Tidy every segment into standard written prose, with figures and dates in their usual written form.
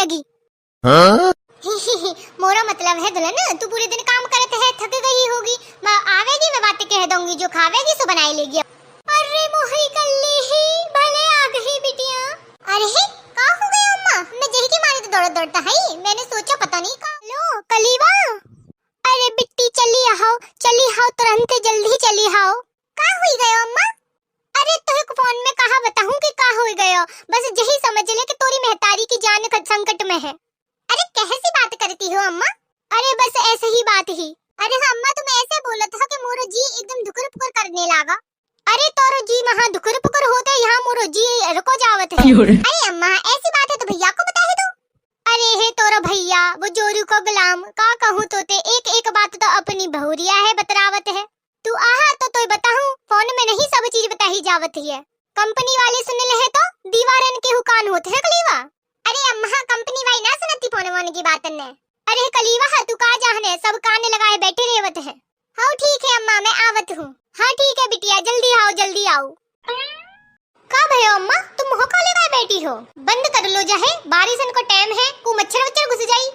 मरेगी। मोरा मतलब है दुल्हन, तू पूरे दिन काम करते है, थक गई होगी, मैं आवेगी, मैं बातें कह दूंगी, जो खावेगी सो बनाई लेगी। अरे मोहरी कल्ली ही भले आ गई बिटिया। अरे का हो गया अम्मा? मैं जही की मारी तो दौड़ता है, मैंने सोचा पता नहीं का। लो कलीवा, अरे बिट्टी चली आओ तुरंत, जल्दी चली आओ। का हुई गयो अम्मा? अरे तो एक फोन में कहा बताऊं कि का हुई गयो, बस यही समझ ले कि तोरी मेहतारी की जान संकट में है। अरे कैसी बात करती हो अम्मा? अरे बस ऐसे ही बात ही। अरे हाँ अम्मा, तुम ऐसे बोला था कि मोरो जी एकदम दुकर पुकर करने लगा। अरे तोरो जी वहाँ दुकर पुकर होते, यहाँ मोरो जी रुको जावत है। अरे अम्मा ऐसी बात है तो भैया को बता दो। अरे हे तोरो भैया वो जोरू को गुलाम का कहूँ तोते, एक एक बात तो अपनी बहुरिया है बतरावत है। तू आहा तो बताऊं, फोन में नहीं सब चीज बताही जावत है। कंपनी वाले सुन ले है तो दीवारन के हुकान होते है कलीवा। अरे अम्मा कंपनी वाली ना सुनती फोन वोन की बात ने। अरे कलीवा तू का जाने, सब कान लगाए बैठे रेवत है। हाँ ठीक है अम्मा मैं आवत हूँ। हाँ ठीक है बिटिया जल्दी आओ। का भयो अम्मा तुम हो का लगाए बैठी हो? बंद कर लो जाहे, बारिश को टाइम है, को मच्छर वच्छर घुस जाई।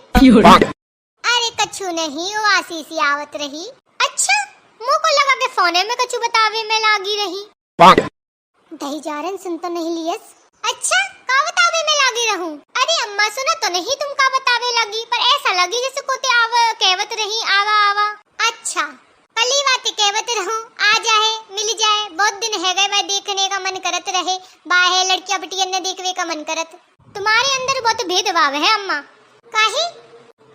अरे कछु नहीं, वो आशीष आवत रही। अच्छा मुंह को लगा के फोने में कछु बतावे में लागी रही। दही जारन सुन तो नहीं लियस। अच्छा का बतावे में लागी रहूं? अरे अम्मा सुना तो नहीं तुम का बतावे लगी, पर ऐसा लगी जैसे कोते आव कहवत रही आवा। अच्छा कली बात कहवत रहूं, आ जाए मिल जाए, बहुत दिन है गए मैं देखने का मन करत रहे, बाहे लड़कियां बिटिया ने देखने का मन करत। तुम्हारे अंदर बहुत भेदभाव है अम्मा। काहे?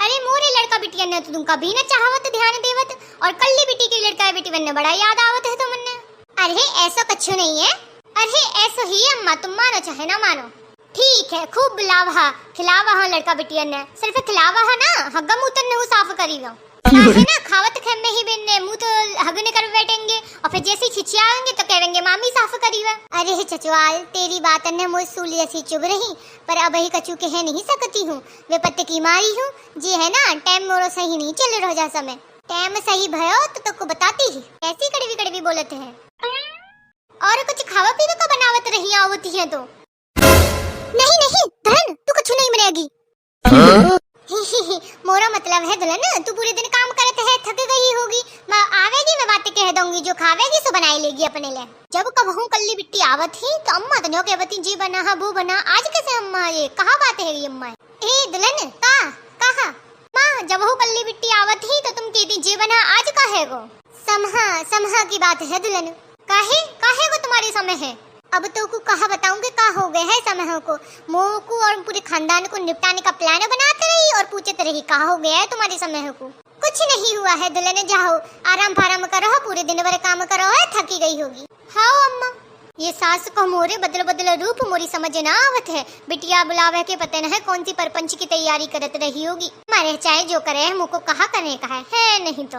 अरे मोरे लड़का बिटिया ने तो तुम कभी न चाहवत ध्यान देवत, और कल्ली बिटी की लड़का बिटी ने बड़ा याद आवत है तुमने। अरे ऐसा कछु नहीं है। अरे ऐसा ही अम्मा, तुम मानो चाहे ना मानो। ठीक है खूब बुलावा खिलावा हाँ लड़का बिटिया ने, सिर्फ खिलावा हाँ ना, हग्गा मुंह तो नहीं साफ करीगा। है ना खावत खे में ही बिन मुंह तो हगने कर बैठेंगे, और फिर जैसे खिचियाएंगे तो कहेंगे मामी साफ करीवा। अरे चचवाल तेरी बात ने मुझ सूली ऐसी चुभ रही, पर अब ही कछु कह नहीं सकती हूँ, वे पत्ते की मारी हूँ जी है ना। टाइम मोरो सही नहीं चल रहा जा समय, टाइम सही भयो तो तुमको बताती ही। ऐसी कड़वी बोलते हैं। और कुछ खावा पीवा का बनावत रही आवती है तो नहीं धन तू कुछ नहीं मरेगी। मोरा मतलब है दुल्हन, तू पूरे दिन काम करते है, थक गई होगी, मैं आवेगी, मैं बातें कह दूंगी, जो खावेगी सो बनाई लेगी अपने लिए। जब कहूं कल्ली बिट्टी आवत ही तो अम्मा तो कहवती जी बना हा वो बना। आज कैसे अम्मा ये कहा बात है ये अम्मा? ए दुल्हन का कहा माँ, जब वो कल्ली बिट्टी आवत ही तो तुम कहती जी बना, आज का है वो समहा की बात है दुल्हन। काहे को तुम्हारे समय है? अब तो को कहा बताऊंगी का हो गए है समय को, मोह को और पूरे खानदान को निपटाने का प्लान बनाते रही और पूछते रही का हो गया है तुम्हारे समय को। कुछ नहीं हुआ है दुल्हन, जाओ आराम फाराम करो, पूरे दिन भर काम करो है, थकी गई होगी। हाँ अम्मा ये सास को मोरे बदल रूप मोरी समझ ना आवत है। बिटिया बुलावे के पते न है कौन सी परपंच की तैयारी करत रही होगी। मारे चाहे जो करे मुझको कहा करने का है नहीं तो।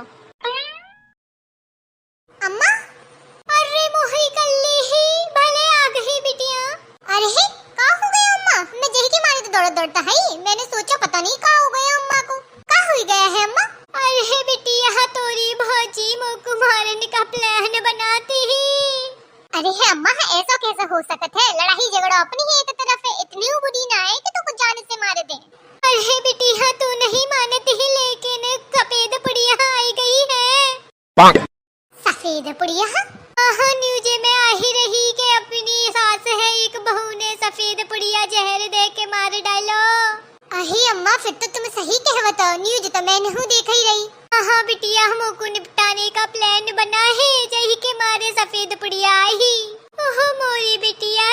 अम्मा अरे मोहरी कल्ली ही भले आ गई बिटिया। अरे का हो गया अम्मा? मैं जही की मारी तो दौड़ता है, मैंने सोचा पता नहीं का हो गया अम्मा को। का हो गया है अम्मा? अरे बिटिया तोरी भौजी मोको मारने का प्लान बनाती ही। अरे है अम्मा ऐसा कैसे हो सकत है? लड़ाई झगड़ा अपनी ही एक तरफ है, इतनी बुरी ना है कि तो कुछ जान से मार दे। अरे बिटिया तू नहीं मानती ही, लेकिन सफेद पुड़िया आई गई है। सफेद पुड़िया? हाँ न्यूज में आ ही रही कि अपनी सास है एक बहू ने सफेद पुड़िया जहर दे के मार डालो। अही अम्मा फिर तो तुम सही कहवत हो, न्यूज तो मैं नहीं देख ही रही। हाँ बिटिया हमको निपटाने का प्लान बना है, जही के मारे सफेद पुड़िया आई। ओह मोरी बिटिया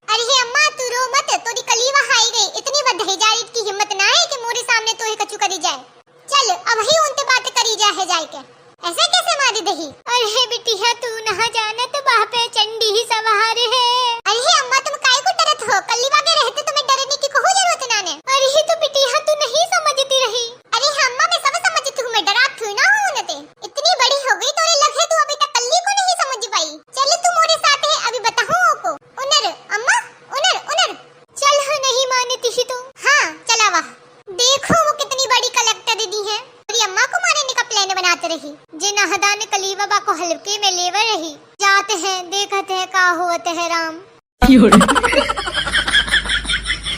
अरे अम्मा तू रो मत, तोरी कलीवा हाई गई, इतनी बदहेजारी की हिम्मत ना है कि मोरे सामने तो ही कछु करी जाए। चल अब ही उनसे बात करी जाए जाए के, ऐसे कैसे मारी दही? अरे बिटिया तू ना जाना तो वहाँ पे चंडी ही सवार है। अरे अम्मा तुम काहे को डरत हो? कल्ली बागे रहते तुम्हें डरने की कोई जरूरत ना है। अरे तो बिटिया तू नहीं समझती रही। अरे अम्मा मैं सब समझती हूँ, मैं डरात हूँ ना होने। इतनी बड़ी हो गई तो ये लगे तू अभी तक कल्ली को नहीं समझ पाई। चल तू मेरे साथ है, अभी बताऊँ को। उनर अम्मा उनर चल नहीं मानती ही तो। हाँ चला वाह, देखो वो कितनी बड़ी कलेक्टर दीदी है, मेरी अम्मा को मारने का प्लान बनाते रही। जिन हदान कली बाबा को हल्के में लेवर रही, जाते हैं देखते हैं का होते है राम।